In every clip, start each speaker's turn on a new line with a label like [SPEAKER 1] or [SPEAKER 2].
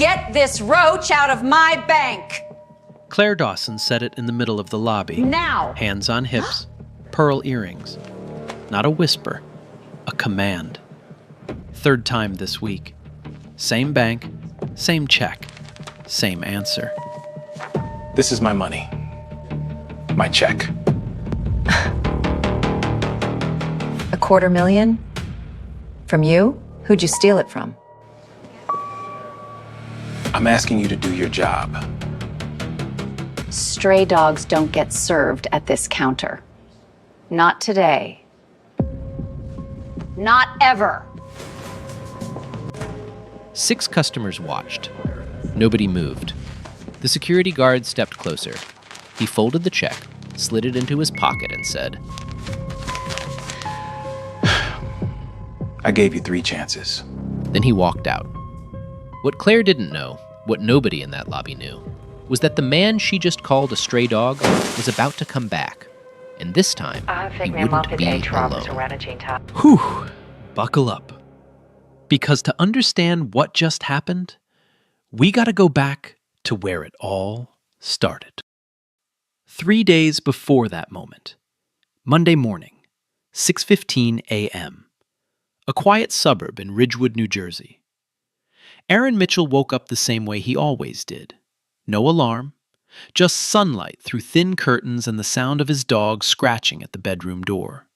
[SPEAKER 1] Get this roach out of my bank!
[SPEAKER 2] Claire Dawson said it in the middle of the lobby.
[SPEAKER 1] Now!
[SPEAKER 2] Hands on hips, pearl earrings. Not a whisper, a command. Third time this week. Same bank, same check, same answer.
[SPEAKER 3] This is my money. My check.
[SPEAKER 4] $250,000? From you? Who'd you steal it from?
[SPEAKER 3] I'm asking you to do your job.
[SPEAKER 5] Stray dogs don't get served at this counter. Not today. Not ever.
[SPEAKER 2] 6 customers watched. Nobody moved. The security guard stepped closer. He folded the check, slid it into his pocket, and said,
[SPEAKER 3] I gave you 3 chances.
[SPEAKER 2] Then he walked out. What Claire didn't know, what nobody in that lobby knew, was that the man she just called a stray dog was about to come back. And this time, he wouldn't be alone. Whew! Buckle up. Because to understand what just happened, we gotta go back to where it all started. 3 days before that moment, Monday morning, 6:15 a.m., a quiet suburb in Ridgewood, New Jersey. Aaron Mitchell woke up the same way he always did. No alarm, just sunlight through thin curtains and the sound of his dog scratching at the bedroom door.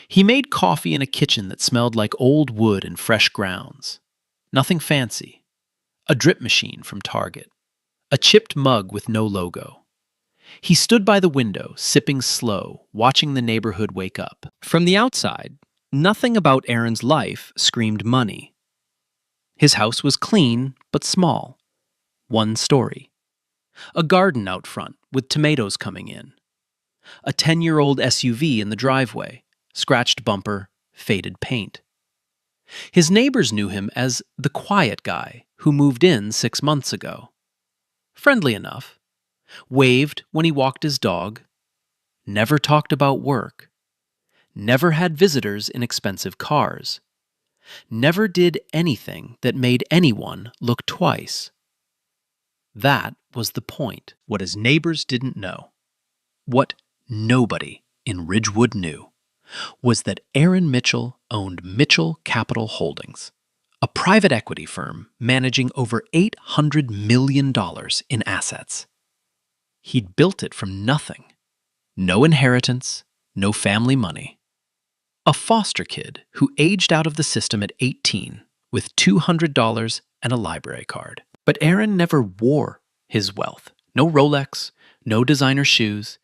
[SPEAKER 2] He made coffee in a kitchen that smelled like old wood and fresh grounds. Nothing fancy. A drip machine from Target. A chipped mug with no logo. He stood by the window, sipping slow, watching the neighborhood wake up. From the outside, nothing about Aaron's life screamed money. His house was clean, but small. 1 story. A garden out front with tomatoes coming in. A 10-year-old SUV in the driveway, scratched bumper, faded paint. His neighbors knew him as the quiet guy who moved in 6 months ago. Friendly enough. Waved when he walked his dog. Never talked about work. Never had visitors in expensive cars. Never did anything that made anyone look twice. That was the point. What his neighbors didn't know, what nobody in Ridgewood knew, was that Aaron Mitchell owned Mitchell Capital Holdings, a private equity firm managing over $800 million in assets. He'd built it from nothing. No inheritance, no family money. A foster kid who aged out of the system at 18 with $200 and a library card. But Aaron never wore his wealth. No Rolex, no designer shoes,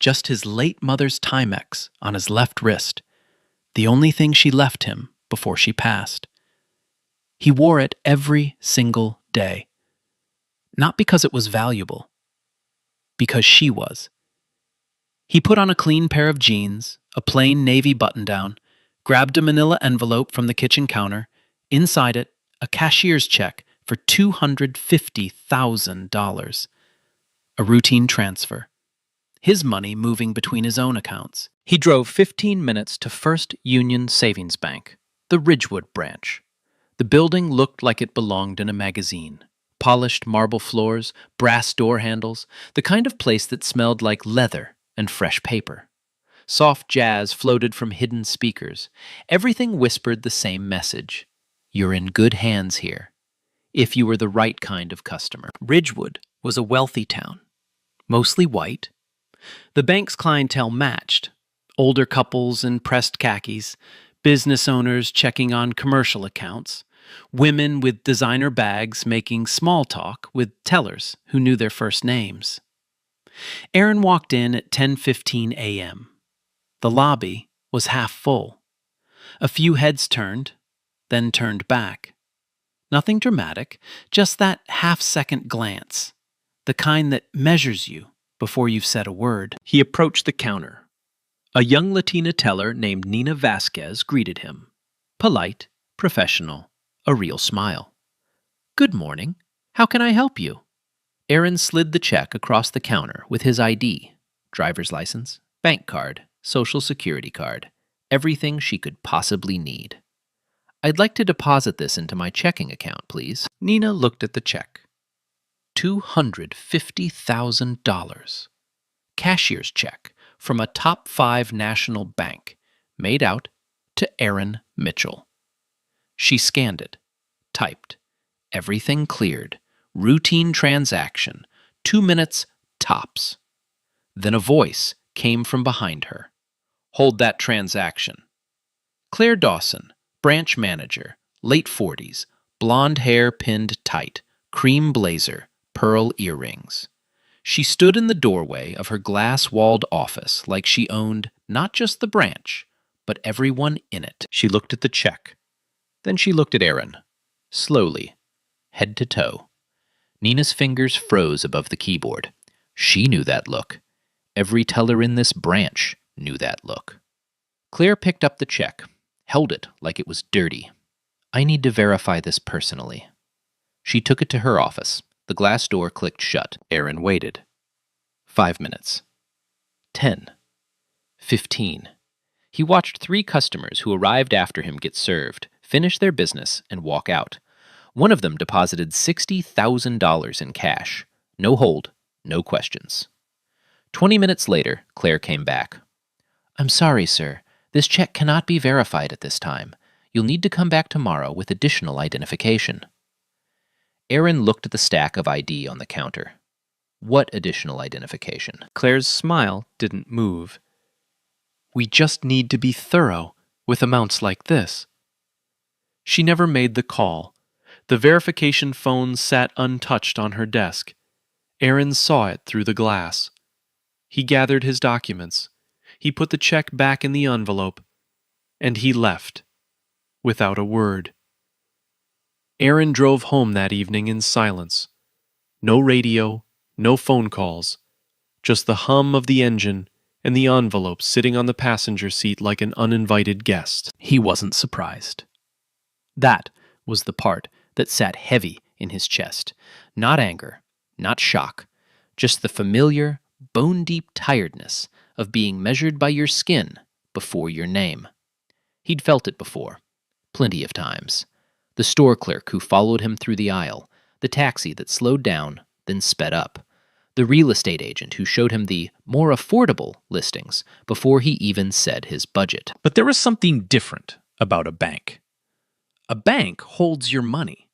[SPEAKER 2] just his late mother's Timex on his left wrist, the only thing she left him before she passed. He wore it every single day. Not because it was valuable, because she was. He put on a clean pair of jeans, a plain navy button-down, grabbed a manila envelope from the kitchen counter, inside it, a cashier's check for $250,000. A routine transfer. His money moving between his own accounts. He drove 15 minutes to First Union Savings Bank, the Ridgewood branch. The building looked like it belonged in a magazine. Polished marble floors, brass door handles, the kind of place that smelled like leather and fresh paper. Soft jazz floated from hidden speakers. Everything whispered the same message. You're in good hands here, if you were the right kind of customer. Ridgewood was a wealthy town, mostly white. The bank's clientele matched. Older couples in pressed khakis, business owners checking on commercial accounts, women with designer bags making small talk with tellers who knew their first names. Aaron walked in at 10:15 a.m. The lobby was half full. A few heads turned, then turned back. Nothing dramatic, just that half-second glance, the kind that measures you before you've said a word. He approached the counter. A young Latina teller named Nina Vasquez greeted him. Polite, professional, a real smile. Good morning. How can I help you? Aaron slid the check across the counter with his ID, driver's license, bank card, social security card, everything she could possibly need. I'd like to deposit this into my checking account, please.
[SPEAKER 6] Nina looked at the check. $250,000. Cashier's check from a top 5 national bank, made out to Aaron Mitchell. She scanned it, typed, everything cleared, routine transaction, 2 minutes tops. Then a voice came from behind her. Hold that transaction. Claire Dawson, branch manager, late 40s, blonde hair pinned tight, cream blazer, pearl earrings. She stood in the doorway of her glass-walled office like she owned not just the branch, but everyone in it. She looked at the check. Then she looked at Aaron, slowly, head to toe. Nina's fingers froze above the keyboard. She knew that look. Every teller in this branch knew that look. Claire picked up the check, held it like it was dirty. I need to verify this personally. She took it to her office. The glass door clicked shut. Aaron waited. 5 minutes. 10. 15. He watched 3 customers who arrived after him get served, finish their business, and walk out. One of them deposited $60,000 in cash. No hold, no questions. 20 minutes later, Claire came back. I'm sorry, sir. This check cannot be verified at this time. You'll need to come back tomorrow with additional identification. Aaron looked at the stack of ID on the counter. What additional identification? Claire's smile didn't move. We just need to be thorough with amounts like this. She never made the call. The verification phone sat untouched on her desk. Aaron saw it through the glass. He gathered his documents. He put the check back in the envelope. And he left, without a word. Aaron drove home that evening in silence. No radio, no phone calls. Just the hum of the engine and the envelope sitting on the passenger seat like an uninvited guest. He wasn't surprised. That was the part that sat heavy in his chest. Not anger, not shock, just the familiar, bone-deep tiredness of being measured by your skin before your name. He'd felt it before, plenty of times. The store clerk who followed him through the aisle, the taxi that slowed down, then sped up, the real estate agent who showed him the more affordable listings before he even said his budget.
[SPEAKER 7] But there was something different about a bank. A bank holds your money.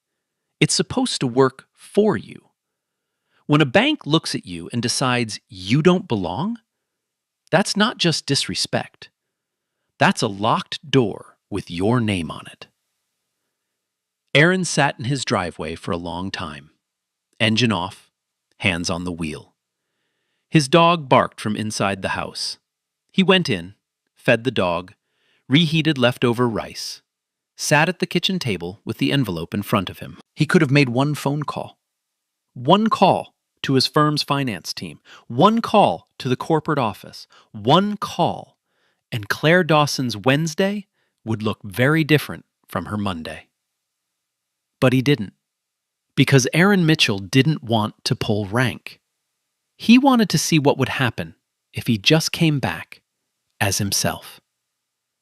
[SPEAKER 7] It's supposed to work for you. When a bank looks at you and decides you don't belong, that's not just disrespect. That's a locked door with your name on it. Aaron sat in his driveway for a long time. Engine off, hands on the wheel. His dog barked from inside the house. He went in, fed the dog, reheated leftover rice, sat at the kitchen table with the envelope in front of him. He could have made one phone call. One call to his firm's finance team. One call to the corporate office. One call, and Claire Dawson's Wednesday would look very different from her Monday. But he didn't, because Aaron Mitchell didn't want to pull rank. He wanted to see what would happen if he just came back as himself.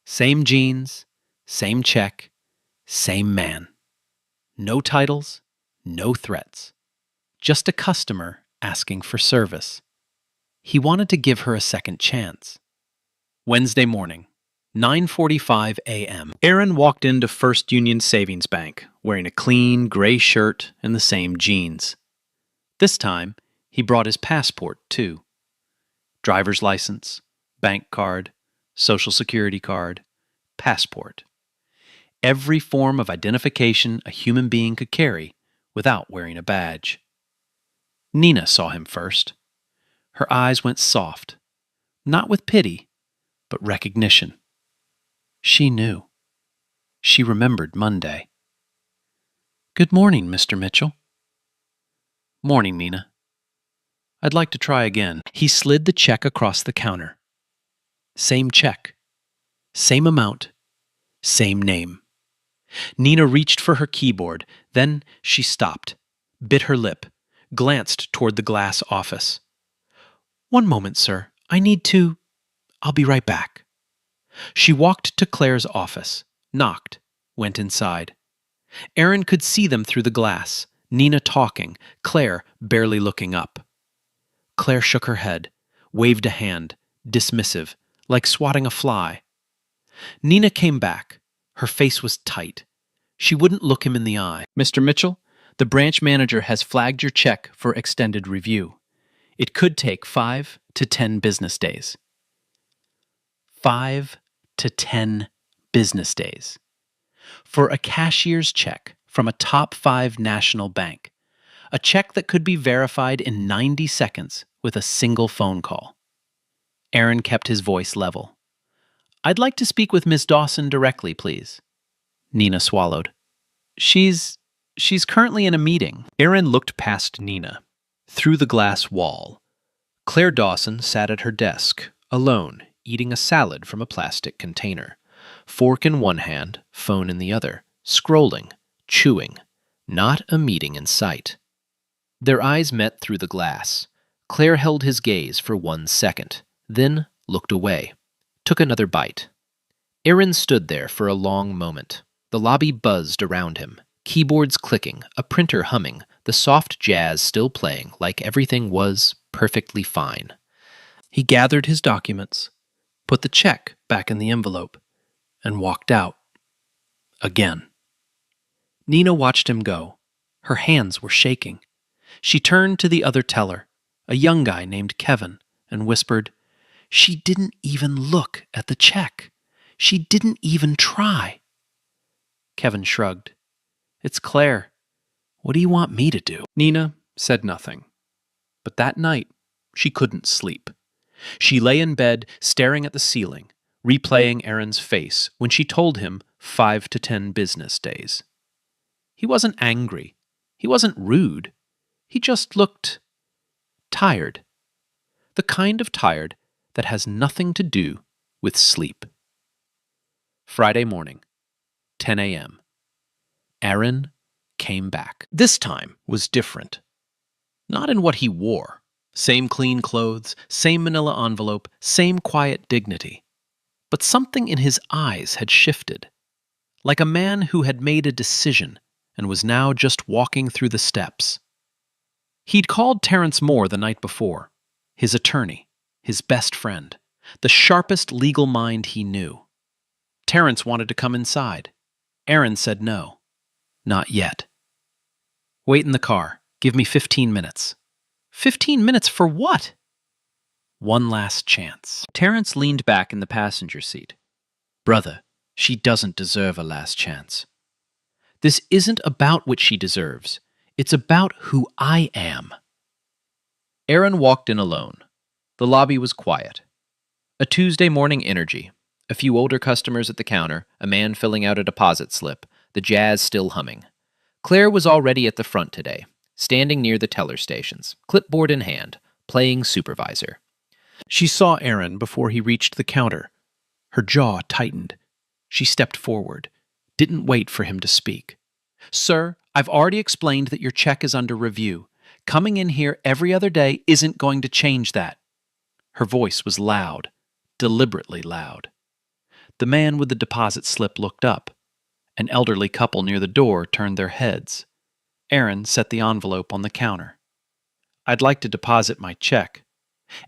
[SPEAKER 7] Same jeans, same check, same man. No titles, no threats. Just a customer asking for service. He wanted to give her a second chance. Wednesday morning, 9:45 a.m. Aaron walked into First Union Savings Bank wearing a clean gray shirt and the same jeans. This time, he brought his passport, too. Driver's license, bank card, social security card, passport. Every form of identification a human being could carry without wearing a badge. Nina saw him first. Her eyes went soft, not with pity, but recognition. She knew. She remembered Monday. Good morning, Mr. Mitchell. Morning, Nina. I'd like to try again. He slid the check across the counter. Same check. Same amount. Same name. Nina reached for her keyboard. Then she stopped, bit her lip, glanced toward the glass office. One moment, sir. I'll be right back. She walked to Claire's office, knocked,
[SPEAKER 6] went inside. Aaron could see them through the glass, Nina talking, Claire barely looking up. Claire shook her head, waved a hand, dismissive, like swatting a fly. Nina came back. Her face was tight. She wouldn't look him in the eye.
[SPEAKER 7] Mr. Mitchell, the branch manager has flagged your check for extended review. It could take 5 to 10 business days. 5 to 10 business days. For a cashier's check from a top 5 national bank. A check that could be verified in 90 seconds with a single phone call. Aaron kept his voice level. I'd like to speak with Miss Dawson directly, please. Nina swallowed. She's currently in a meeting. Aaron looked past Nina, through the glass wall. Claire Dawson sat at her desk, alone, eating a salad from a plastic container. Fork in one hand, phone in the other, scrolling, chewing. Not a meeting in sight. Their eyes met through the glass. Claire held his gaze for 1 second, then looked away. Took another bite. Aaron stood there for a long moment. The lobby buzzed around him, keyboards clicking, a printer humming, the soft jazz still playing like everything was perfectly fine. He gathered his documents, put the check back in the envelope, and walked out. Again. Nina watched him go. Her hands were shaking. She turned to the other teller, a young guy named Kevin, and whispered, She didn't even look at the check. She didn't even try. Kevin shrugged. It's Claire. What do you want me to do? Nina said nothing. But that night, she couldn't sleep. She lay in bed, staring at the ceiling, replaying Aaron's face when she told him 5 to 10 business days. He wasn't angry. He wasn't rude. He just looked tired. The kind of tired that has nothing to do with sleep. Friday morning, 10 a.m. Aaron came back. This time was different. Not in what he wore. Same clean clothes, same manila envelope, same quiet dignity. But something in his eyes had shifted. Like a man who had made a decision and was now just walking through the steps. He'd called Terrence Moore the night before, his attorney, his best friend, the sharpest legal mind he knew. Terrence wanted to come inside. Aaron said no. Not yet. Wait in the car. Give me 15 minutes. 15 minutes for what? One last chance. Terrence leaned back in the passenger seat. Brother, she doesn't deserve a last chance. This isn't about what she deserves. It's about who I am. Aaron walked in alone. The lobby was quiet. A Tuesday morning energy. A few older customers at the counter, a man filling out a deposit slip, the jazz still humming. Claire was already at the front today, standing near the teller stations, clipboard in hand, playing supervisor. She saw Aaron before he reached the counter. Her jaw tightened. She stepped forward, didn't wait for him to speak. Sir, I've already explained that your check is under review. Coming in here every other day isn't going to change that. Her voice was loud, deliberately loud. The man with the deposit slip looked up. An elderly couple near the door turned their heads. Aaron set the envelope on the counter. I'd like to deposit my check.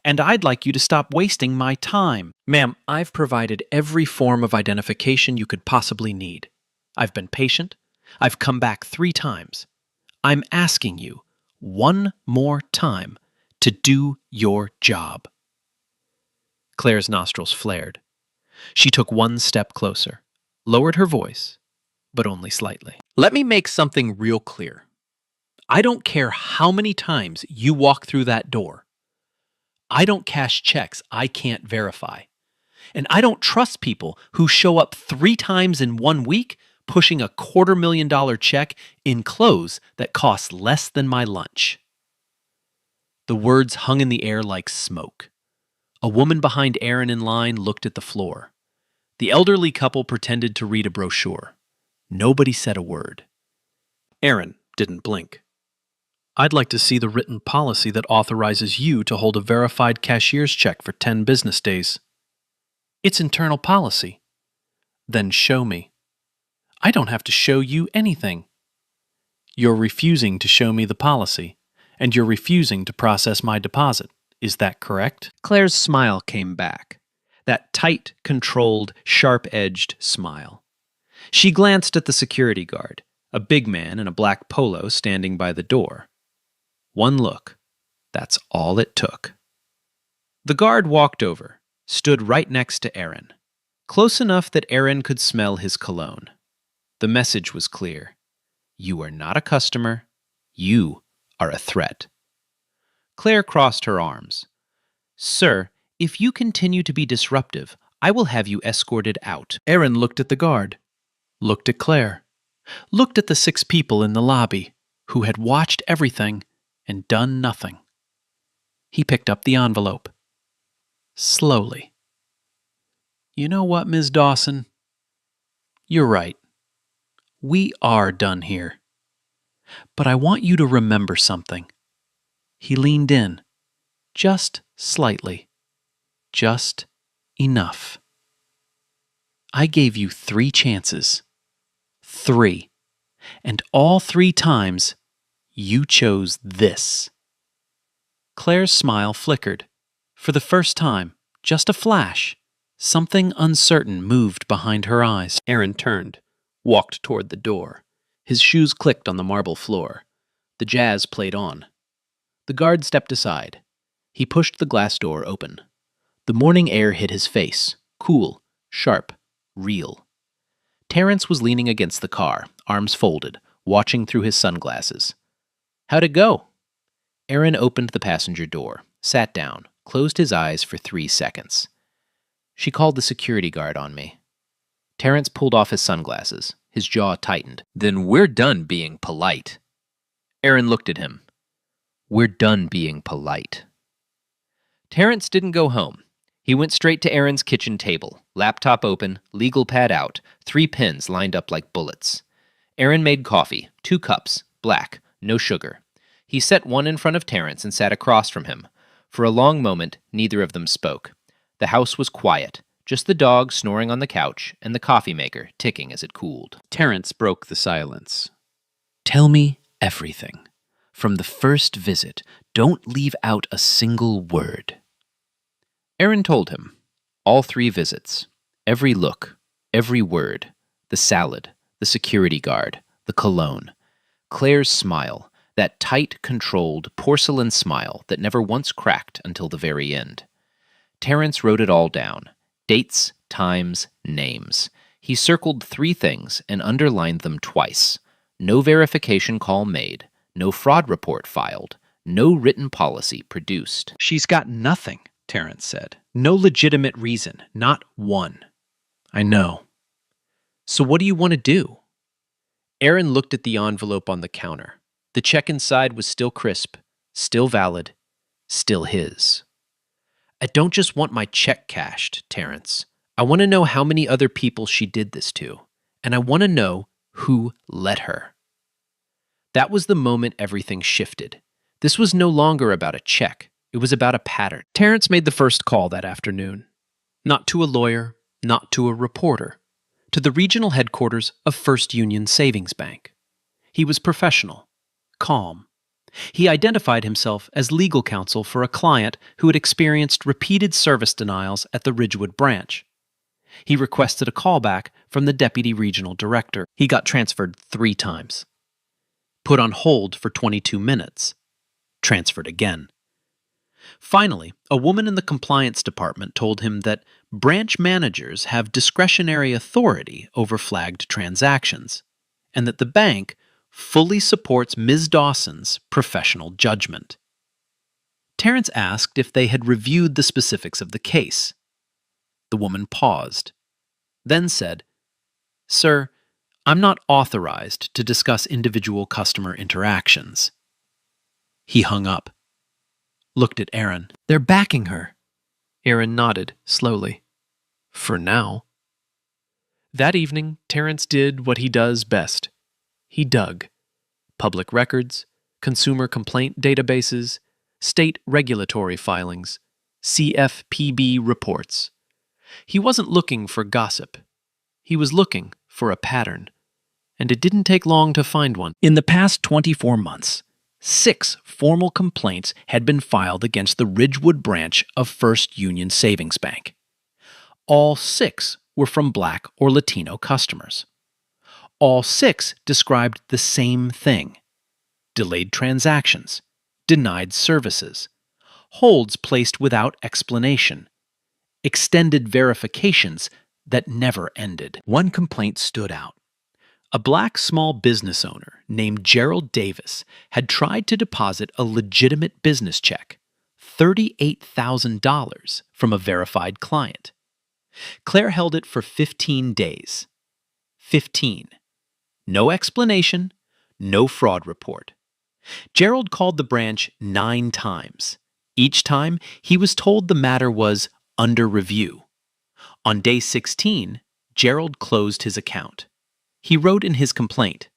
[SPEAKER 7] And I'd like you to stop wasting my time. Ma'am, I've provided every form of identification you could possibly need. I've been patient. I've come back 3 times. I'm asking you, one more time, to do your job. Claire's nostrils flared. She took 1 step closer, lowered her voice, but only slightly. Let me make something real clear. I don't care how many times you walk through that door. I don't cash checks I can't verify. And I don't trust people who show up 3 times in 1 week pushing a $250,000 check in clothes that cost less than my lunch. The words hung in the air like smoke. A woman behind Aaron in line looked at the floor. The elderly couple pretended to read a brochure. Nobody said a word. Aaron didn't blink. I'd like to see the written policy that authorizes you to hold a verified cashier's check for 10 business days. It's internal policy. Then show me. I don't have to show you anything. You're refusing to show me the policy, and you're refusing to process my deposit. Is that correct?
[SPEAKER 6] Claire's smile came back. That tight, controlled, sharp-edged smile. She glanced at the security guard, a big man in a black polo standing by the door. One look. That's all it took. The guard walked over, stood right next to Aaron, close enough that Aaron could smell his cologne. The message was clear. You are not a customer. You are a threat. Claire crossed her arms. Sir, if you continue to be disruptive, I will have you escorted out. Aaron looked at the guard, looked at Claire, looked at the 6 people in the lobby who had watched everything and done nothing. He picked up the envelope. Slowly. You know what, Ms. Dawson? You're right. We are done here. But I want you to remember something. He leaned in, just slightly, just enough. I gave you 3 chances. 3. And all 3 times, you chose this. Claire's smile flickered. For the first time, just a flash, something uncertain moved behind her eyes. Aaron turned, walked toward the door. His shoes clicked on the marble floor. The jazz played on. The guard stepped aside. He pushed the glass door open. The morning air hit his face, cool, sharp, real. Terrence was leaning against the car, arms folded, watching through his sunglasses. How'd it go? Aaron opened the passenger door, sat down, closed his eyes for 3 seconds. She called the security guard on me. Terrence pulled off his sunglasses. His jaw tightened. Then we're done being polite. Aaron looked at him. We're done being polite. Terrence didn't go home. He went straight to Aaron's kitchen table, laptop open, legal pad out, 3 pens lined up like bullets. Aaron made coffee, 2 cups, black, no sugar. He set one in front of Terrence and sat across from him. For a long moment, neither of them spoke. The house was quiet, just the dog snoring on the couch and the coffee maker ticking as it cooled. Terrence broke the silence. Tell me everything. From the first visit, don't leave out a single word. Aaron told him. All 3 visits. Every look. Every word. The salad. The security guard. The cologne. Claire's smile. That tight, controlled, porcelain smile that never once cracked until the very end. Terrence wrote it all down. Dates, times, names. He circled 3 things and underlined them twice. No verification call made. No fraud report filed. No written policy produced. She's got nothing, Terrence said. No legitimate reason. Not one. I know. So what do you want to do? Aaron looked at the envelope on the counter. The check inside was still crisp, still valid, still his. I don't just want my check cashed, Terrence. I want to know how many other people she did this to, and I want to know who let her. That was the moment everything shifted. This was no longer about a check. It was about a pattern. Terrence made the first call that afternoon. Not to a lawyer, not to a reporter. To the regional headquarters of First Union Savings Bank. He was professional, calm. He identified himself as legal counsel for a client who had experienced repeated service denials at the Ridgewood branch. He requested a callback from the deputy regional director. He got transferred 3 times. Put on hold for 22 minutes. Transferred again. Finally, a woman in the compliance department told him that branch managers have discretionary authority over flagged transactions, and that the bank fully supports Ms. Dawson's professional judgment. Terrence asked if they had reviewed the specifics of the case. The woman paused, then said, Sir, I'm not authorized to discuss individual customer interactions. He hung up, looked at Aaron. They're backing her. Aaron nodded slowly. For now. That evening, Terrence did what he does best. He dug. Public records, consumer complaint databases, state regulatory filings, CFPB reports. He wasn't looking for gossip. He was looking for a pattern,
[SPEAKER 7] and it didn't take long to find one. In the past 24 months, 6 formal complaints had been filed against the Ridgewood branch of First Union Savings Bank. All 6 were from Black or Latino customers. All 6 described the same thing: delayed transactions, denied services, holds placed without explanation, extended verifications that never ended. One complaint stood out. A Black small business owner named Gerald Davis had tried to deposit a legitimate business check, $38,000, from a verified client. Claire held it for 15 days. 15. No explanation, no fraud report. Gerald called the branch 9 times. Each time, he was told the matter was under review. On day 16, Gerald closed his account. He wrote in his complaint,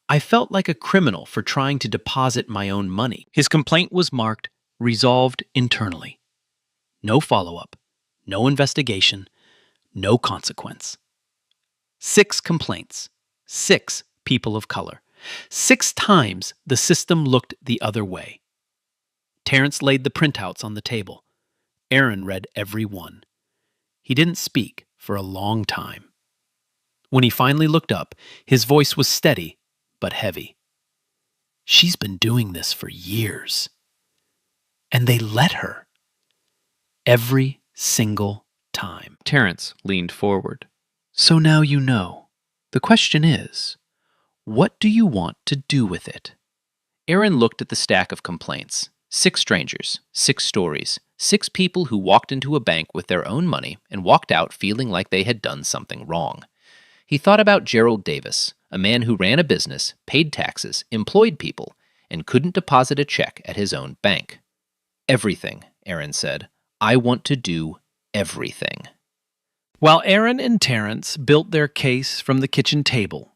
[SPEAKER 7] "I felt like a criminal for trying to deposit my own money." His complaint was marked resolved internally. No follow-up, no investigation, no consequence. 6 complaints, 6 people of color. 6 times the system looked the other way. Terrence laid the printouts on the table. Aaron read every one. He didn't speak for a long time. When he finally looked up, his voice was steady but heavy. She's been doing this for years. And they let her. Every single time. Terrence leaned forward. So now you know. The question is, what do you want to do with it? Aaron looked at the stack of complaints. 6 strangers, 6 stories, 6 people who walked into a bank with their own money and walked out feeling like they had done something wrong. He thought about Gerald Davis, a man who ran a business, paid taxes, employed people, and couldn't deposit a check at his own bank. Everything, Aaron said. I want to do everything. While Aaron and Terrence built their case from the kitchen table,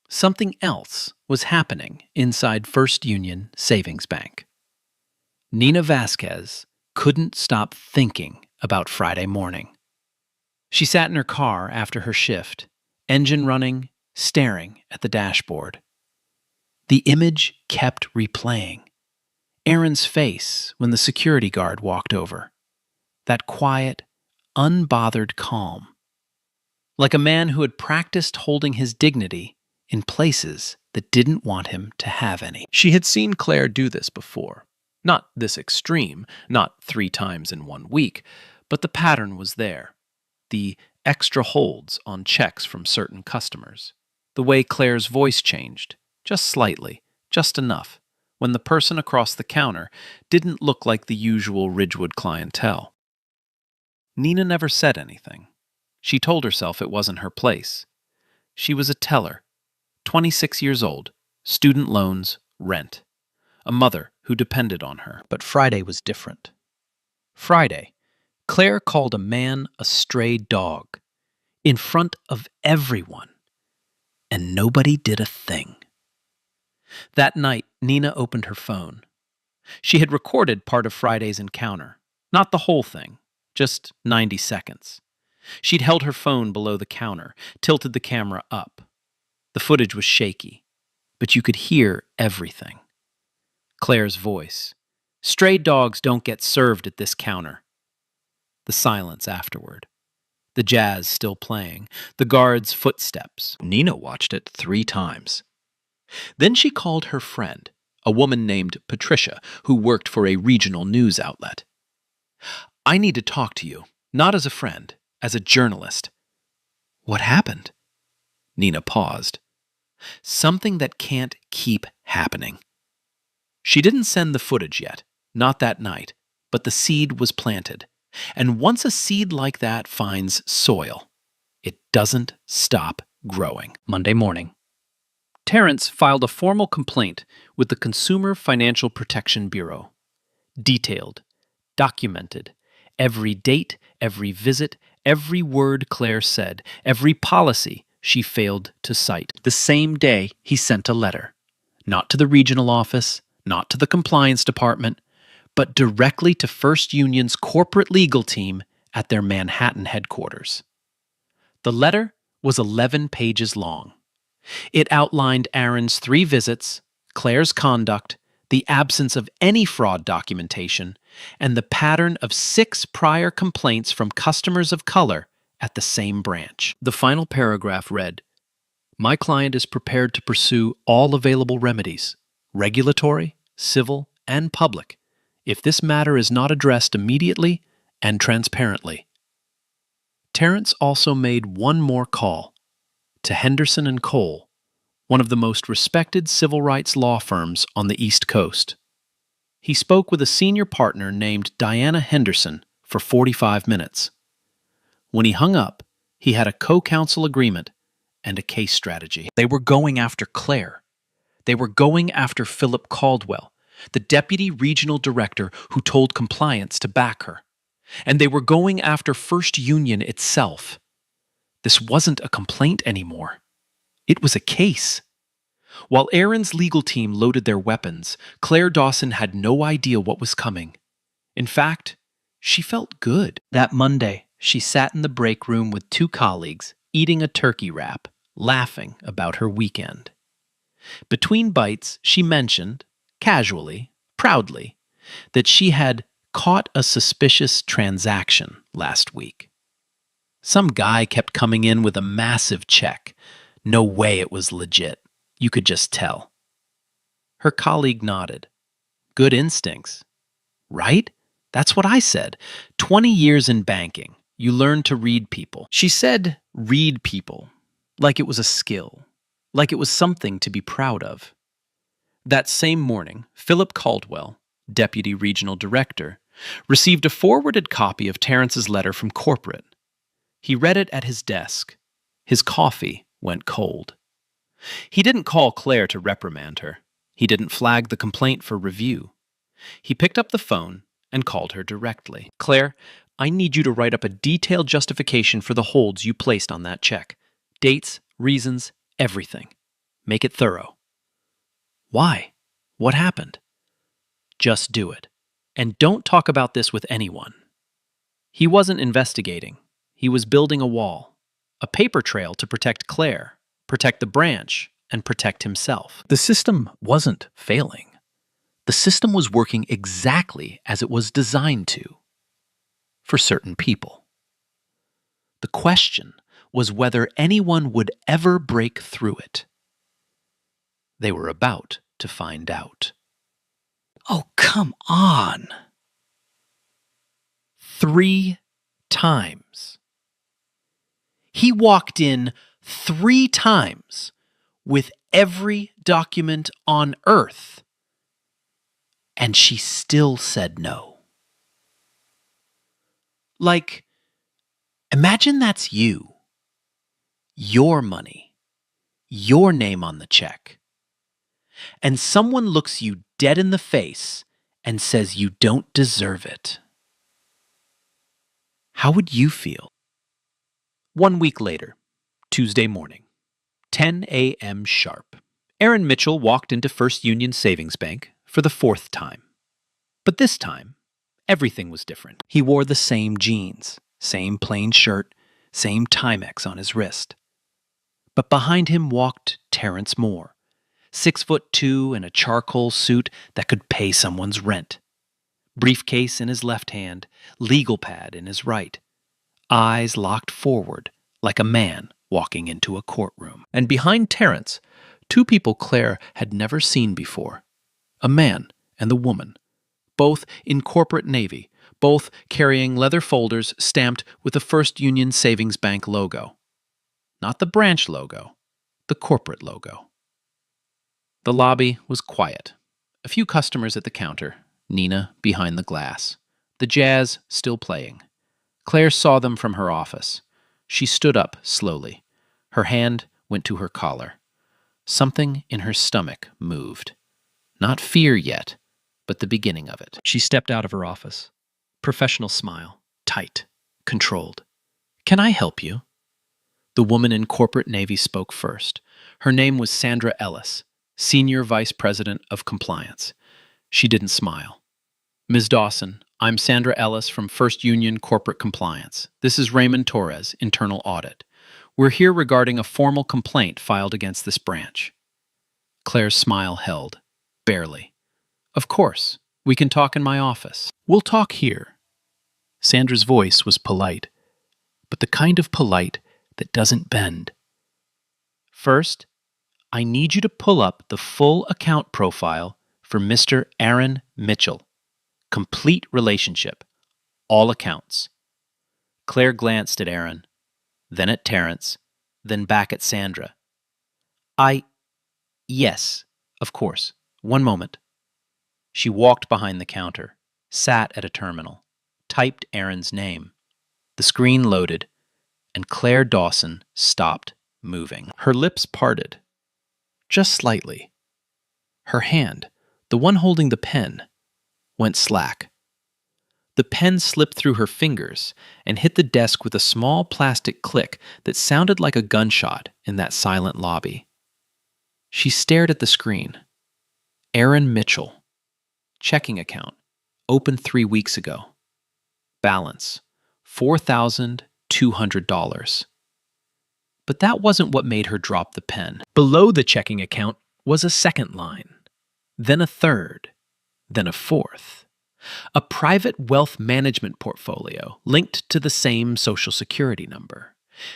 [SPEAKER 7] something else was happening inside First Union Savings Bank. Nina Vasquez couldn't stop thinking about Friday morning. She sat in her car after her shift, engine running, staring at the dashboard. The image kept replaying. Aaron's face when the security guard walked over. That quiet, unbothered calm. Like a man who had practiced holding his dignity in places that didn't want him to have any. She had seen Claire do this before. Not this extreme, not 3 times in 1 week, but the pattern was there. The extra holds on checks from certain customers. The way Claire's voice changed, just slightly, just enough, when the person across the counter didn't look like the usual Ridgewood clientele. Nina never said anything. She told herself it wasn't her place. She was a teller, 26 years old, student loans, rent. A mother who depended on her. But Friday was different. Friday, Claire called a man a stray dog in front of everyone, and nobody did a thing. That night, Nina opened her phone. She had recorded part of Friday's encounter, not the whole thing, just 90 seconds. She'd held her phone below the counter, tilted the camera up. The footage was shaky, but you could hear everything. Claire's voice. Stray dogs don't get served at this counter. The silence afterward. The jazz still playing. The guard's footsteps. Nina watched it 3 times. Then she called her friend, a woman named Patricia, who worked for a regional news outlet. I need to talk to you, not as a friend, as a journalist. What happened? Nina paused. Something that can't keep happening. She didn't send the footage yet, not that night, but the seed was planted. And once a seed like that finds soil, it doesn't stop growing. Monday morning. Terrence filed a formal complaint with the Consumer Financial Protection Bureau. Detailed, documented, every date, every visit, every word Claire said, every policy she failed to cite. The same day, he sent a letter, not to the regional office, not to the compliance department, but directly to First Union's corporate legal team at their Manhattan headquarters. The letter was 11 pages long.
[SPEAKER 6] It outlined Aaron's 3 visits, Claire's conduct, the absence of any fraud documentation, and the pattern of 6 prior complaints from customers of color at the same branch. The final paragraph read, "My client is prepared to pursue all available remedies, regulatory, civil, and public, if this matter is not addressed immediately and transparently." Terrence also made one more call to Henderson and Cole, one of the most respected civil rights law firms on the East Coast. He spoke with a senior partner named Diana Henderson for 45 minutes. When he hung up, he had a co-counsel agreement and a case strategy. They were going after Claire. They were going after Philip Caldwell, the deputy regional director who told compliance to back her. And they were going after First Union itself. This wasn't a complaint anymore. It was a case. While Aaron's legal team loaded their weapons, Claire Dawson had no idea what was coming. In fact, she felt good. That Monday, she sat in the break room with 2 colleagues, eating a turkey wrap, laughing about her weekend. Between bites, she mentioned, casually, proudly, that she had caught a suspicious transaction last week. Some guy kept coming in with a massive check. No way it was legit. You could just tell. Her colleague nodded. Good instincts. Right? That's what I said. 20 years in banking. You learn to read people. She said, read people, like it was a skill, like it was something to be proud of. That same morning, Philip Caldwell, deputy regional director, received a forwarded copy of Terrence's letter from corporate. He read it at his desk. His coffee went cold. He didn't call Claire to reprimand her. He didn't flag the complaint for review. He picked up the phone and called her directly. "Claire, I need you to write up a detailed justification for the holds you placed on that check. Dates, reasons, everything. Make it thorough." "Why? What happened?" "Just do it. And don't talk about this with anyone." He wasn't investigating. He was building a wall, a paper trail to protect Claire, protect the branch, and protect himself. The system wasn't failing. The system was working exactly as it was designed to, for certain people. The question was whether anyone would ever break through it. They were about to find out. Oh, come on. 3 times. He walked in 3 times with every document on Earth, and she still said no. Like, imagine that's you. Your money. Your name on the check. And someone looks you dead in the face and says you don't deserve it. How would you feel? 1 week later, Tuesday morning, 10 a.m. sharp, Aaron Mitchell walked into First Union Savings Bank for the 4th time. But this time, everything was different. He wore the same jeans, same plain shirt, same Timex on his wrist. But behind him walked Terrence Moore, 6'2" in a charcoal suit that could pay someone's rent. Briefcase in his left hand, legal pad in his right. Eyes locked forward like a man walking into a courtroom. And behind Terrence, 2 people Claire had never seen before. A man and a woman, both in corporate navy, both carrying leather folders stamped with the First Union Savings Bank logo. Not the branch logo, the corporate logo. The lobby was quiet. A few customers at the counter, Nina behind the glass, the jazz still playing. Claire saw them from her office. She stood up slowly. Her hand went to her collar. Something in her stomach moved. Not fear yet, but the beginning of it. She stepped out of her office. Professional smile, tight, controlled. "Can I help you?" The woman in corporate navy spoke first. Her name was Sandra Ellis, Senior Vice President of Compliance. She didn't smile. "Ms. Dawson, I'm Sandra Ellis from First Union Corporate Compliance. This is Raymond Torres, Internal Audit. We're here regarding a formal complaint filed against this branch. Claire's smile held, barely. Of course, we can talk in my office.
[SPEAKER 7] We'll talk here. Sandra's voice was polite, but the kind of polite that doesn't bend. First, I need you to pull up the full account profile for Mr. Aaron Mitchell. Complete relationship. All accounts. Claire glanced at Aaron, then at Terrence, then back at Sandra. Yes, of course. One moment. She walked behind the counter, sat at a terminal, typed Aaron's name. The screen loaded, and Claire Dawson stopped moving. Her lips parted, just slightly. Her hand, the one holding the pen, went slack. The pen slipped through her fingers and hit the desk with a small plastic click that sounded like a gunshot in that silent lobby. She stared at the screen. Aaron Mitchell. Checking account. Opened 3 weeks ago. Balance. $4,200. But that wasn't what made her drop the pen. Below the checking account was a second line, then a third, then a fourth. A private wealth management portfolio linked to the same Social Security number,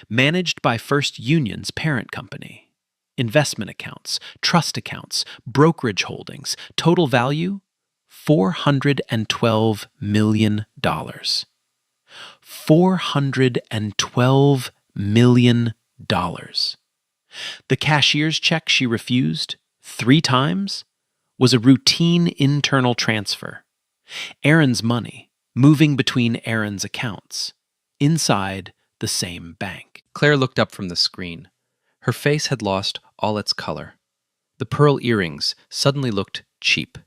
[SPEAKER 7] managed by First Union's parent company. Investment accounts, trust accounts, brokerage holdings, total value $412 million. $412 million. The cashier's check she refused 3 times was a routine internal transfer. Aaron's money moving between Aaron's accounts, inside the same bank. Claire looked up from the screen. Her face had lost all its color. The pearl earrings suddenly looked cheap.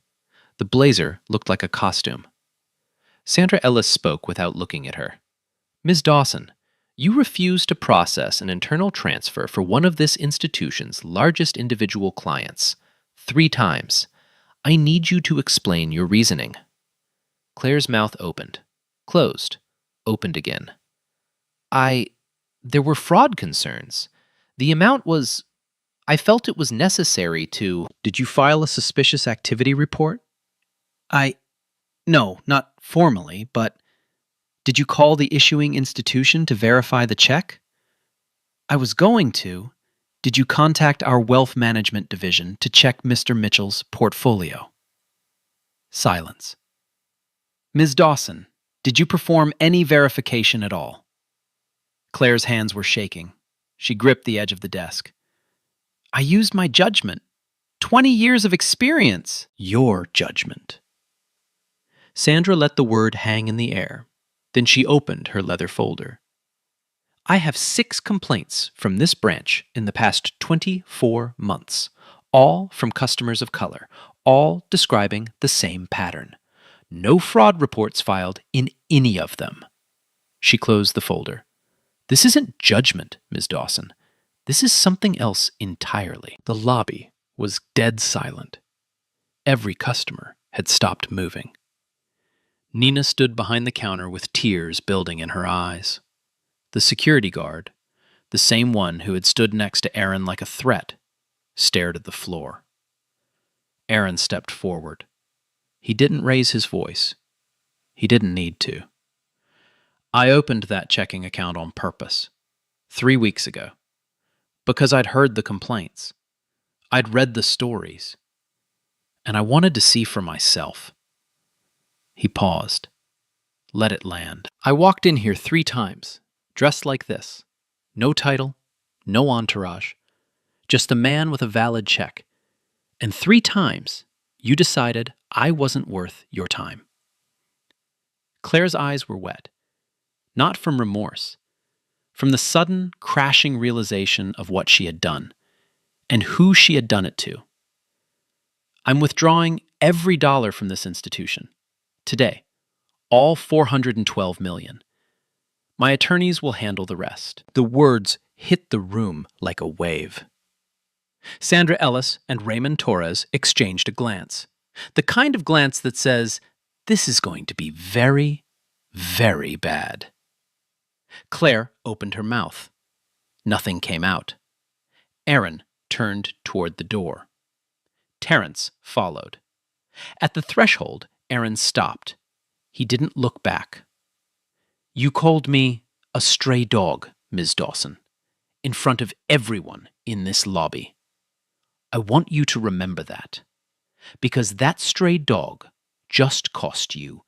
[SPEAKER 7] The blazer looked like a costume. Sandra Ellis spoke without looking at her. Ms. Dawson, you refuse to process an internal transfer for one of this institution's largest individual clients 3 times. I need you to explain your reasoning. Claire's mouth opened, closed, opened again. There were fraud concerns. The amount was... I felt it was necessary to... Did you file a suspicious activity report? No, not formally, but... Did you call the issuing institution to verify the check? I was going to. Did you contact our wealth management division to check Mr. Mitchell's portfolio? Silence. Ms. Dawson, did you perform any verification at all? Claire's hands were shaking. She gripped the edge of the desk. I used my judgment. 20 years of experience. Your judgment. Sandra let the word hang in the air. Then she opened her leather folder. I have 6 complaints from this branch in the past 24 months, all from customers of color, all describing the same pattern. No fraud reports filed in any of them. She closed the folder. This isn't judgment, Ms. Dawson. This is something else entirely. The lobby was dead silent. Every customer had stopped moving. Nina stood behind the counter with tears building in her eyes. The security guard, the same one who had stood next to Aaron like a threat, stared at the floor. Aaron stepped forward. He didn't raise his voice. He didn't need to. I opened that checking account on purpose, 3 weeks ago, because I'd heard the complaints. I'd read the stories, and I wanted to see for myself. He paused, let it land. I walked in here 3 times, dressed like this. No title, no entourage, just a man with a valid check. And 3 times, you decided I wasn't worth your time. Claire's eyes were wet, not from remorse, from the sudden, crashing realization of what she had done, and who she had done it to. I'm withdrawing every dollar from this institution. Today, all $412 million. My attorneys will handle the rest. The words hit the room like a wave. Sandra Ellis and Raymond Torres exchanged a glance. The kind of glance that says, this is going to be very, very bad. Claire opened her mouth.
[SPEAKER 6] Nothing came out. Aaron turned toward the door. Terrence followed. At the threshold, Aaron stopped. He didn't look back. "You called me a stray dog, Ms. Dawson, in front of everyone in this lobby. I want you to remember that, because that stray dog just cost you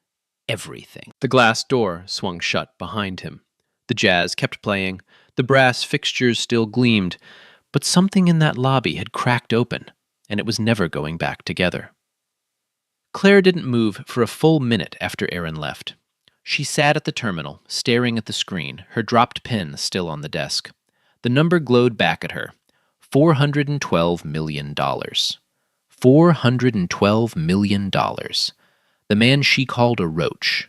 [SPEAKER 6] everything." The glass door swung shut behind him. The jazz kept playing. The brass fixtures still gleamed, but something in that lobby had cracked open, and it was never going back together. Claire didn't move for a full minute after Aaron left. She sat at the terminal, staring at the screen, her dropped pen still on the desk. The number glowed back at her. $412 million. $412 million. The man she called a roach.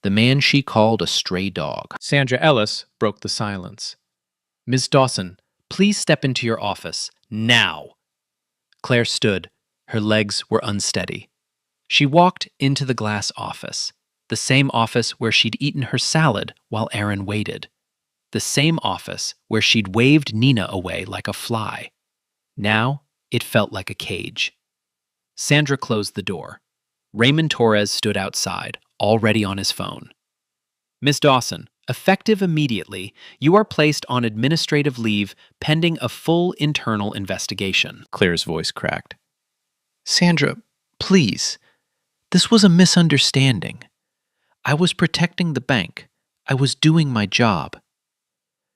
[SPEAKER 6] The man she called a stray dog.
[SPEAKER 7] Sandra Ellis broke the silence.
[SPEAKER 6] "Ms. Dawson, please step into your office, now." Claire stood. Her legs were unsteady. She walked into the glass office, the same office where she'd eaten her salad while Aaron waited, the same office where she'd waved Nina away like a fly. Now it felt like a cage. Sandra closed the door. Raymond Torres stood outside, already on his phone. "Miss Dawson, effective immediately, you are placed on administrative leave pending a full internal investigation."
[SPEAKER 7] Claire's voice cracked.
[SPEAKER 6] "Sandra, please. This was a misunderstanding. I was protecting the bank. I was doing my job."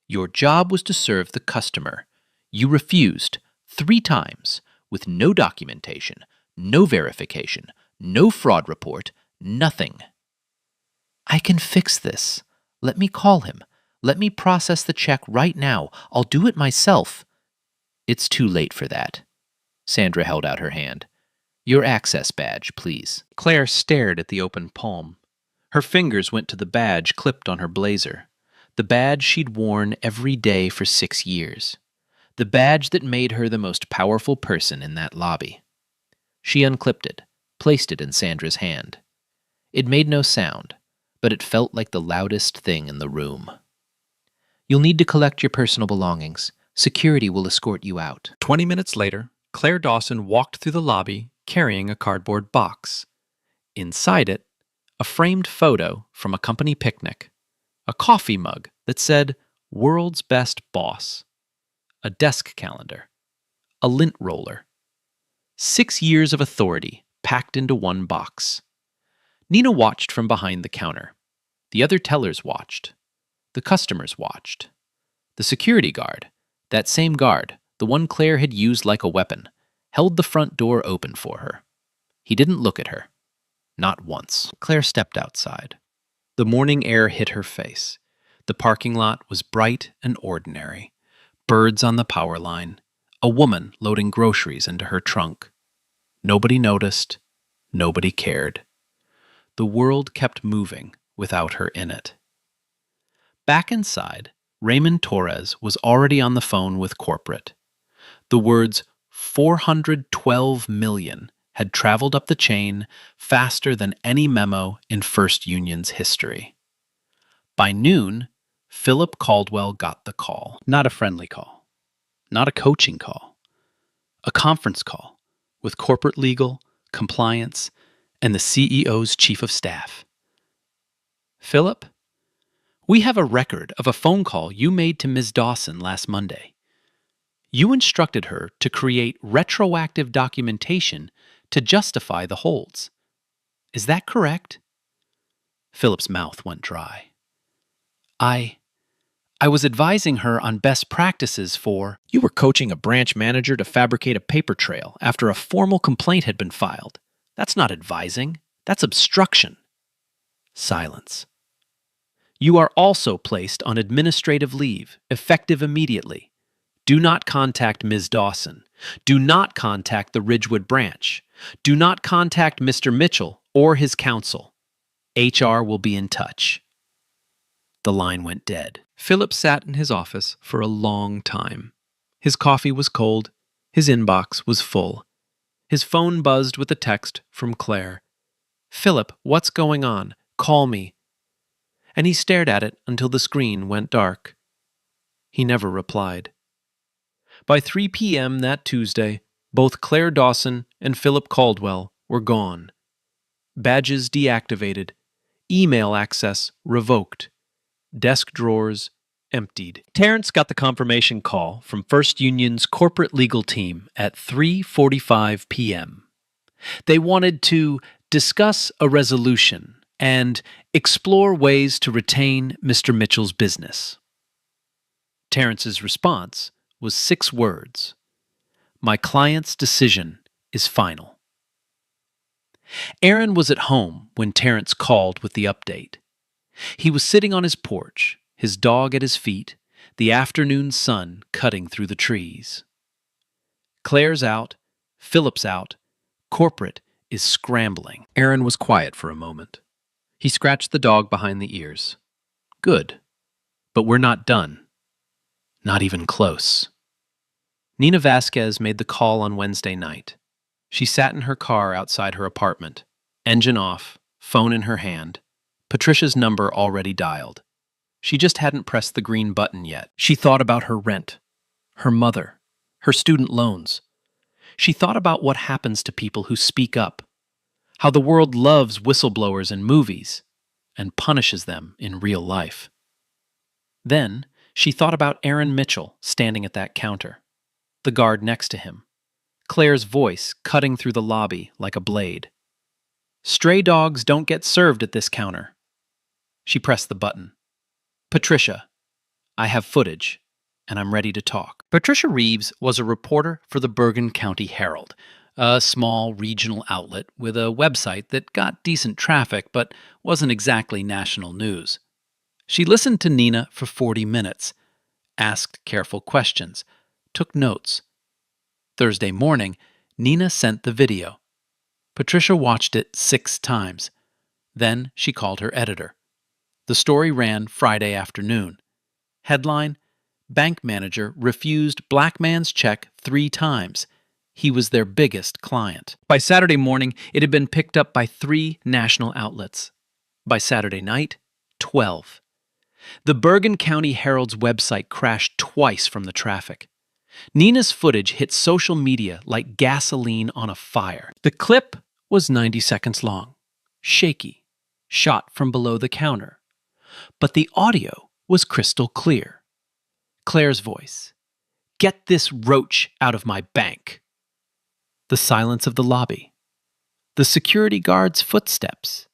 [SPEAKER 6] "Your job was to serve the customer. You refused 3 times with no documentation, no verification, no fraud report, nothing." "I can fix this. Let me call him. Let me process the check right now. I'll do it myself." "It's too late for that." Sandra held out her hand. "Your access badge, please." Claire stared at the open palm. Her fingers went to the badge clipped on her blazer. The badge she'd worn every day for 6 years. The badge that made her the most powerful person in that lobby. She unclipped it, placed it in Sandra's hand. It made no sound, but it felt like the loudest thing in the room. "You'll need to collect your personal belongings. Security will escort you out."
[SPEAKER 7] 20 minutes later, Claire Dawson walked through the lobby carrying a cardboard box. Inside it, a framed photo from a company picnic, a coffee mug that said, "World's Best Boss," a desk calendar, a lint roller. 6 years of authority packed into one box. Nina watched from behind the counter. The other tellers watched. The customers watched. The security guard, that same guard, the one Claire had used like a weapon, held the front door open for her. He didn't look at her. Not once. Claire stepped outside. The morning air hit her face. The parking lot was bright and ordinary. Birds on the power line. A woman loading groceries into her trunk. Nobody noticed. Nobody cared. The world kept moving without her in it. Back inside, Raymond Torres was already on the phone with corporate. The words $412 million had traveled up the chain faster than any memo in First Union's history. By noon, Philip Caldwell got the call. Not a friendly call. Not a coaching call. A conference call with corporate legal, compliance, and the CEO's chief of staff. "Philip, we have a record of a phone call you made to Ms. Dawson last Monday. You instructed her to create retroactive documentation to justify the holds. Is that correct?" Philip's mouth went dry. I was advising her on best practices for— "You were coaching a branch manager to fabricate a paper trail after a formal complaint had been filed. That's not advising. That's obstruction." Silence. "You are also placed on administrative leave, effective immediately. Do not contact Ms. Dawson. Do not contact the Ridgewood branch. Do not contact Mr. Mitchell or his counsel. HR will be in touch." The line went dead. Philip sat in his office for a long time. His coffee was cold. His inbox was full. His phone buzzed with a text from Claire. "Philip, what's going on? Call me." And he stared at it until the screen went dark.
[SPEAKER 6] He never replied. By 3 p.m. that Tuesday, both Claire Dawson and Philip Caldwell were gone. Badges deactivated, email access revoked, desk drawers emptied. Terrence got the confirmation call from First Union's corporate legal team at 3:45 p.m. They wanted to discuss a resolution and explore ways to retain Mr. Mitchell's business. Terrence's response was 6 words. My client's decision is final. Aaron was at home when Terrence called with the update. He was sitting on his porch, his dog at his feet, the afternoon sun cutting through the trees. Claire's out, Philip's out, corporate is scrambling. Aaron was quiet for a moment. He scratched the dog behind the ears. Good. But we're not done. Not even close. Nina Vasquez made the call on Wednesday night. She sat in her car outside her apartment, engine off, phone in her hand, Patricia's number already dialed. She just hadn't pressed the green button yet. She thought about her rent, her mother, her student loans. She thought about what happens to people who speak up, how the world loves whistleblowers in movies and punishes them in real life. Then she thought about Aaron Mitchell standing at that counter, the guard next to him, Claire's voice cutting through the lobby like a blade. Stray dogs don't get served at this counter. She pressed the button. Patricia, I have footage, and I'm ready to talk. Patricia Reeves was a reporter for the Bergen County Herald, a small regional outlet with a website that got decent traffic but wasn't exactly national news. She listened to Nina for 40 minutes, asked careful questions, took notes. Thursday morning, Nina sent the video. Patricia watched it 6 times. Then she called her editor. The story ran Friday afternoon. Headline: Bank manager refused black man's check 3 times. He was their biggest client. By Saturday morning, it had been picked up by 3 national outlets. By Saturday night, 12. The Bergen County Herald's website crashed twice from the traffic. Nina's footage hit social media like gasoline on a fire. The clip was 90 seconds long, shaky, shot from below the counter. But the audio was crystal clear. Claire's voice. Get this roach out of my bank. The silence of the lobby. The security guard's footsteps.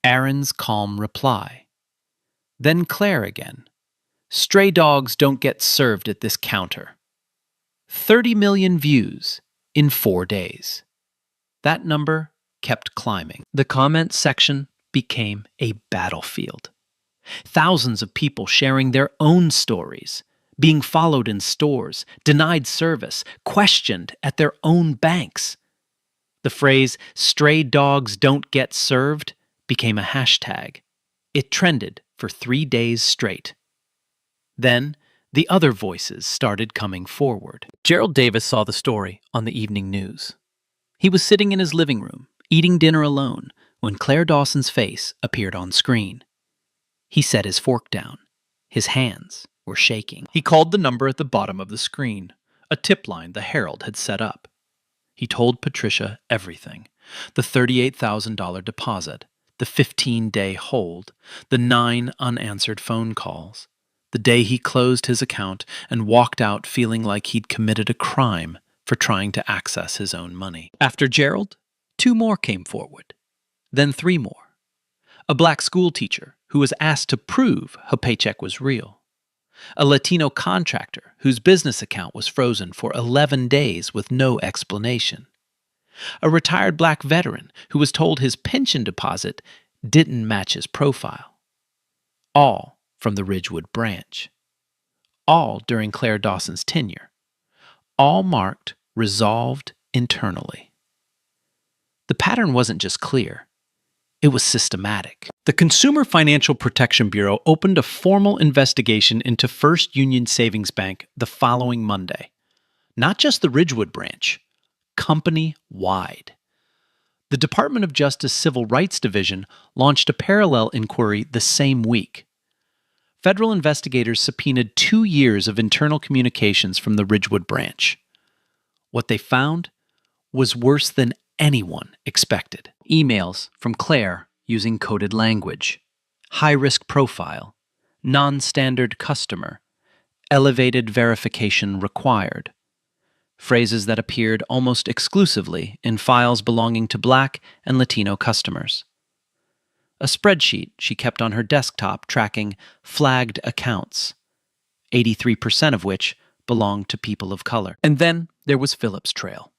[SPEAKER 6] Aaron's calm reply. Then Claire again. Stray dogs don't get served at this counter. 30 million views in 4 days. That number kept climbing. The comment section became a battlefield. Thousands of people sharing their own stories, being followed in stores, denied service, questioned at their own banks. The phrase, stray dogs don't get served, became a hashtag. It trended for 3 days straight. Then, the other voices started coming forward. Gerald Davis saw the story on the evening news. He was sitting in his living room, eating dinner alone, when Claire Dawson's face appeared on screen. He set his fork down. His hands were shaking. He called the number at the bottom of the screen, a tip line the Herald had set up. He told Patricia everything: the $38,000 deposit, the 15-day hold, the 9 unanswered phone calls, the day he closed his account and walked out feeling like he'd committed a crime for trying to access his own money. After Gerald, 2 more came forward, then 3 more. A black school teacher who was asked to prove her paycheck was real. A Latino contractor whose business account was frozen for 11 days with no explanation. A retired black veteran who was told his pension deposit didn't match his profile. All from the Ridgewood branch. All during Claire Dawson's tenure. All marked resolved internally. The pattern wasn't just clear. It was systematic. The Consumer Financial Protection Bureau opened a formal investigation into First Union Savings Bank the following Monday. Not just the Ridgewood branch, company-wide. The Department of Justice Civil Rights Division launched a parallel inquiry the same week.
[SPEAKER 7] federal investigators subpoenaed 2 years of internal communications from the Ridgewood branch. What they found was worse than anyone expected. Emails from Claire using coded language, high-risk profile, non-standard customer, elevated verification required. Phrases that appeared almost exclusively in files belonging to Black and Latino customers. A spreadsheet she kept on her desktop tracking flagged accounts, 83% of which belonged to people of color. And then there was Philip's trail.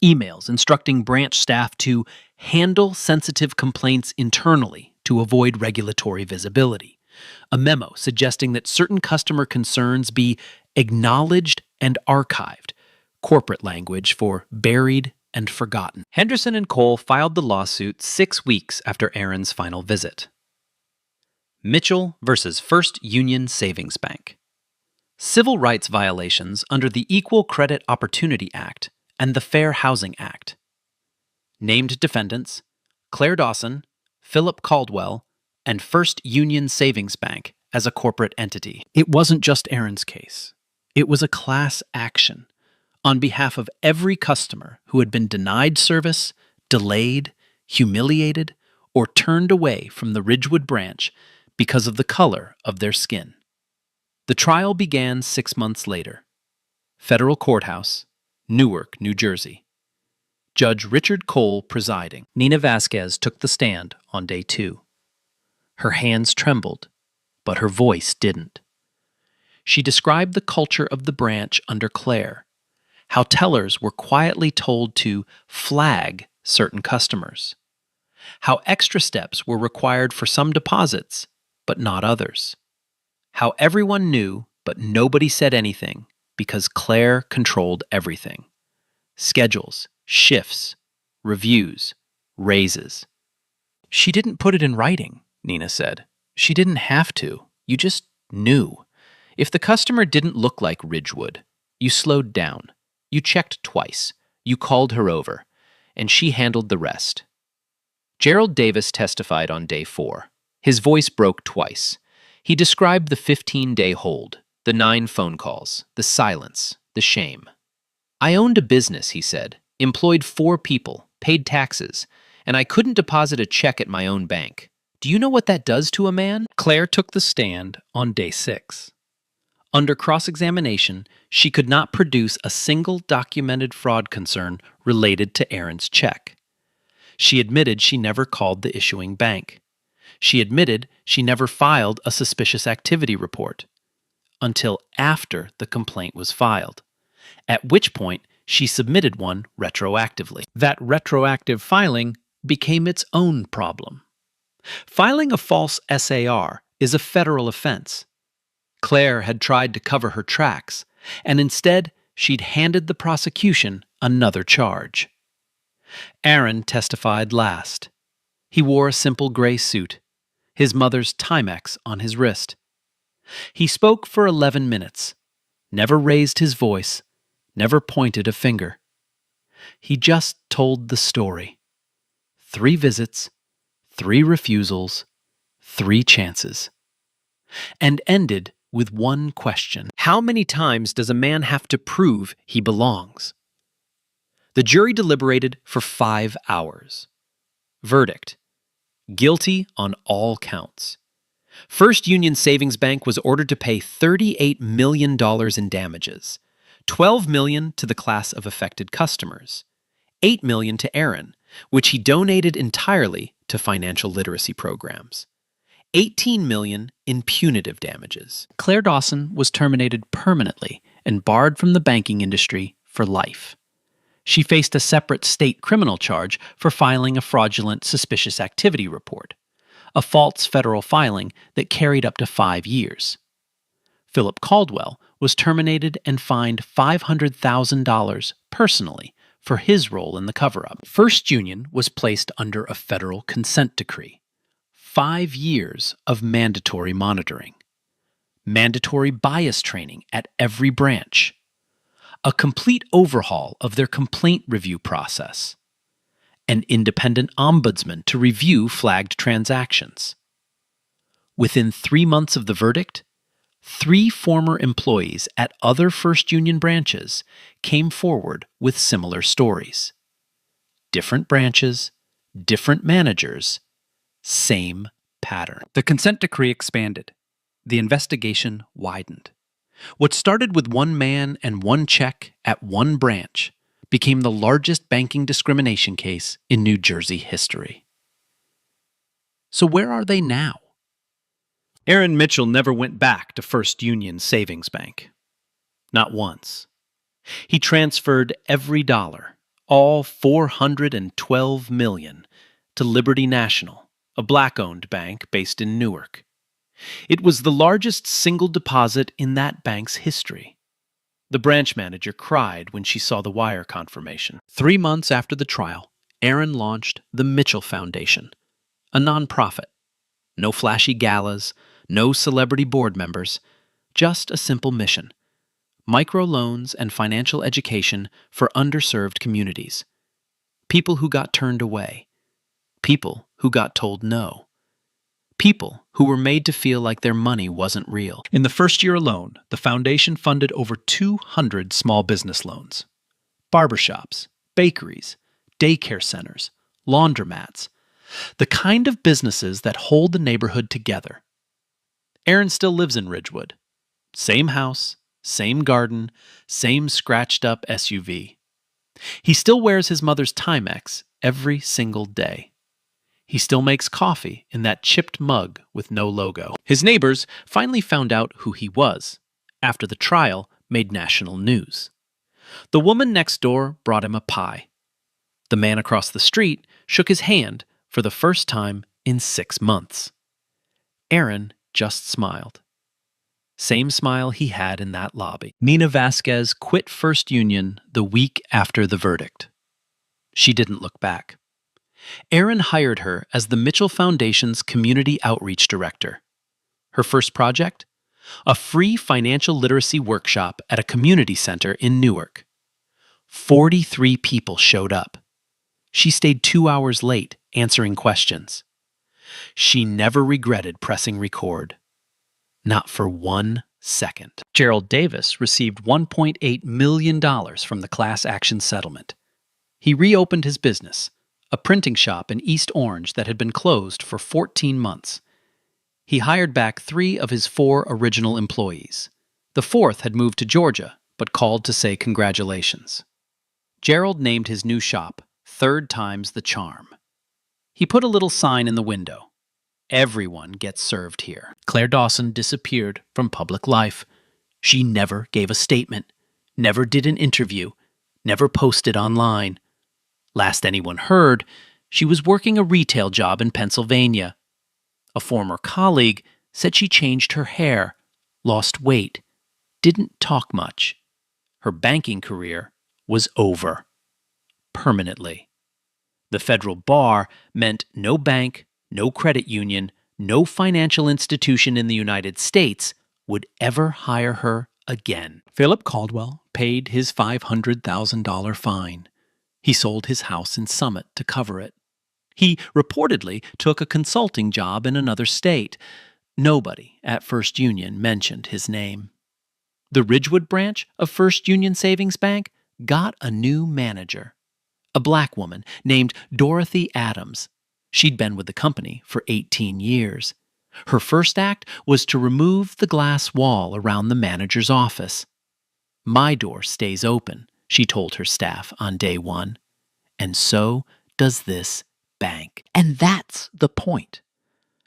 [SPEAKER 7] Emails instructing branch staff to handle sensitive complaints internally to avoid regulatory visibility. A memo suggesting that certain customer concerns be acknowledged and archived, corporate language for buried and forgotten. Henderson and Cole filed the lawsuit 6 weeks after Aaron's final visit. Mitchell versus First Union Savings Bank. Civil rights violations under the Equal Credit Opportunity Act and the Fair Housing Act. Named defendants: Claire Dawson, Philip Caldwell, and First Union Savings Bank as a corporate entity. It wasn't just Aaron's case. It was a class action on behalf of every customer who had been denied service, delayed, humiliated, or turned away from the Ridgewood branch because of the color of their skin. The trial began 6 months later. Federal Courthouse, Newark, New Jersey. Judge Richard Cole presiding. Nina Vasquez took the stand on day 2. Her hands trembled, but her voice didn't. She described the culture of the branch under Claire, how tellers were quietly told to flag certain customers, how extra steps were required for some deposits, but not others, how everyone knew but nobody said anything because Claire controlled everything: schedules, shifts, reviews, raises. She didn't put it in writing, Nina said. She didn't have to. You just knew. If the customer didn't look like Ridgewood, you slowed down. You checked twice. You called her over, and she handled the rest. Gerald Davis testified on day 4. His voice broke twice. He described the 15-day hold, the 9 phone calls, the silence, the shame. I owned a business, he said, employed 4 people, paid taxes, and I couldn't deposit a check at my own bank. Do you know what that does to a man? Claire took the stand on day 6. Under cross-examination, she could not produce a single documented fraud concern related to Aaron's check. She admitted she never called the issuing bank. She admitted she never filed a suspicious activity report until after the complaint was filed, at which point she submitted one retroactively. That retroactive filing became its own problem. Filing a false SAR is a federal offense. Claire had tried to cover her tracks, and instead she'd handed the prosecution another charge. Aaron testified last. He wore a simple gray suit, his mother's Timex on his wrist. He spoke for 11 minutes, never raised his voice, never pointed a finger. He just told the story. 3 visits, 3 refusals, 3 chances. And ended with one question. How many times does a man have to prove he belongs? The jury deliberated for 5 hours. Verdict: guilty on all counts. First Union Savings Bank was ordered to pay $38 million in damages, $12 million to the class of affected customers, $8 million to Aaron, which he donated entirely to financial literacy programs, $18 million in punitive damages. Claire Dawson was terminated permanently and barred from the banking industry for life. She faced a separate state criminal charge for filing a fraudulent suspicious activity report, a false federal filing that carried up to 5 years. Philip Caldwell was terminated and fined $500,000 personally for his role in the cover-up. First Union was placed under a federal consent decree. 5 years of mandatory monitoring. Mandatory bias training at every branch. A complete overhaul of their complaint review process. An independent ombudsman to review flagged transactions.
[SPEAKER 6] Within 3 months of the verdict, 3 former employees at other First Union branches came forward with similar stories. Different branches, different managers, same pattern.
[SPEAKER 7] The consent decree expanded. The investigation widened. What started with one man and one check at one branch became the largest banking discrimination case in New Jersey history. So where are they now? Aaron Mitchell never went back to First Union Savings Bank. Not once. He transferred every dollar, all $412 million, to Liberty National, a black-owned bank based in Newark. It was the largest single deposit in that bank's history. The branch manager cried when she saw the wire confirmation. 3 months after the trial, Aaron launched the Mitchell Foundation, a nonprofit. No flashy galas, no celebrity board members, just a simple mission: microloans and financial education for underserved communities. People who got turned away. People who got told no. People who were made to feel like their money wasn't real. In the first year alone, the foundation funded over 200 small business loans. Barbershops, bakeries, daycare centers, laundromats. The kind of businesses that hold the neighborhood together. Aaron still lives in Ridgewood. Same house, same garden, same scratched-up SUV. He still wears his mother's Timex every single day. He still makes coffee in that chipped mug with no logo. His neighbors finally found out who he was after the trial made national news. The woman next door brought him a pie. The man across the street shook his hand for the first time in 6 months. Aaron just smiled. Same smile he had in that lobby. Nina Vasquez quit First Union the week after the verdict. She didn't look back. Aaron hired her as the Mitchell Foundation's community outreach director. Her first project? A free financial literacy workshop at a community center in Newark. 43 people showed up. She stayed 2 hours late answering questions. She never regretted pressing record. Not for 1 second. Gerald Davis received $1.8 million from the class action settlement. He reopened his business, a printing shop in East Orange that had been closed for 14 months. He hired back 3 of his 4 original employees. The 4th had moved to Georgia, but called to say congratulations. Gerald named his new shop 3rd Time's the Charm. He put a little sign in the window. Everyone gets served here. Claire Dawson disappeared from public life. She never gave a statement, never did an interview, never posted online. Last anyone heard, she was working a retail job in Pennsylvania. A former colleague said she changed her hair, lost weight, didn't talk much. Her banking career was over. Permanently. The federal bar meant no bank, no credit union, no financial institution in the United States would ever hire her again. Philip Caldwell paid his $500,000 fine. He sold his house in Summit to cover it. He reportedly took a consulting job in another state. Nobody at First Union mentioned his name. The Ridgewood branch of First Union Savings Bank got a new manager, a black woman named Dorothy Adams. She'd been with the company for 18 years. Her first act was to remove the glass wall around the manager's office. "My door stays open," she told her staff on day 1. And so does this bank. And that's the point.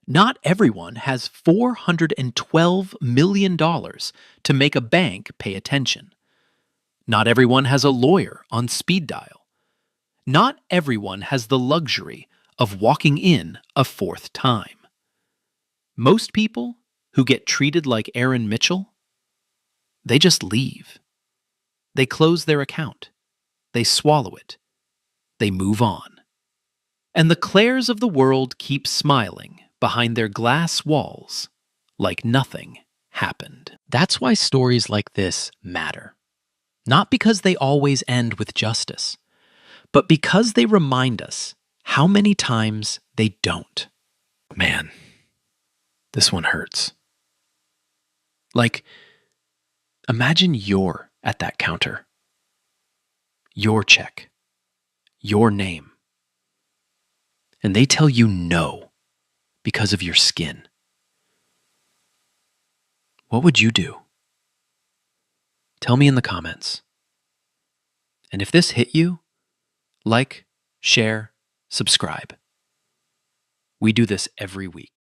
[SPEAKER 7] Not everyone has $412 million to make a bank pay attention. Not everyone has a lawyer on speed dial. Not everyone has the luxury of walking in a 4th time. Most people who get treated like Aaron Mitchell, they just leave. They close their account. They swallow it. They move on. And the Claires of the world keep smiling behind their glass walls like nothing happened. That's why stories like this matter. Not because they always end with justice, but because they remind us how many times they don't. Man, This one hurts. Like, imagine you're at that counter. Your check. Your name. And they tell you no because of your skin. What would you do? Tell me in the comments. And if this hit you, like, share, subscribe. We do this every week.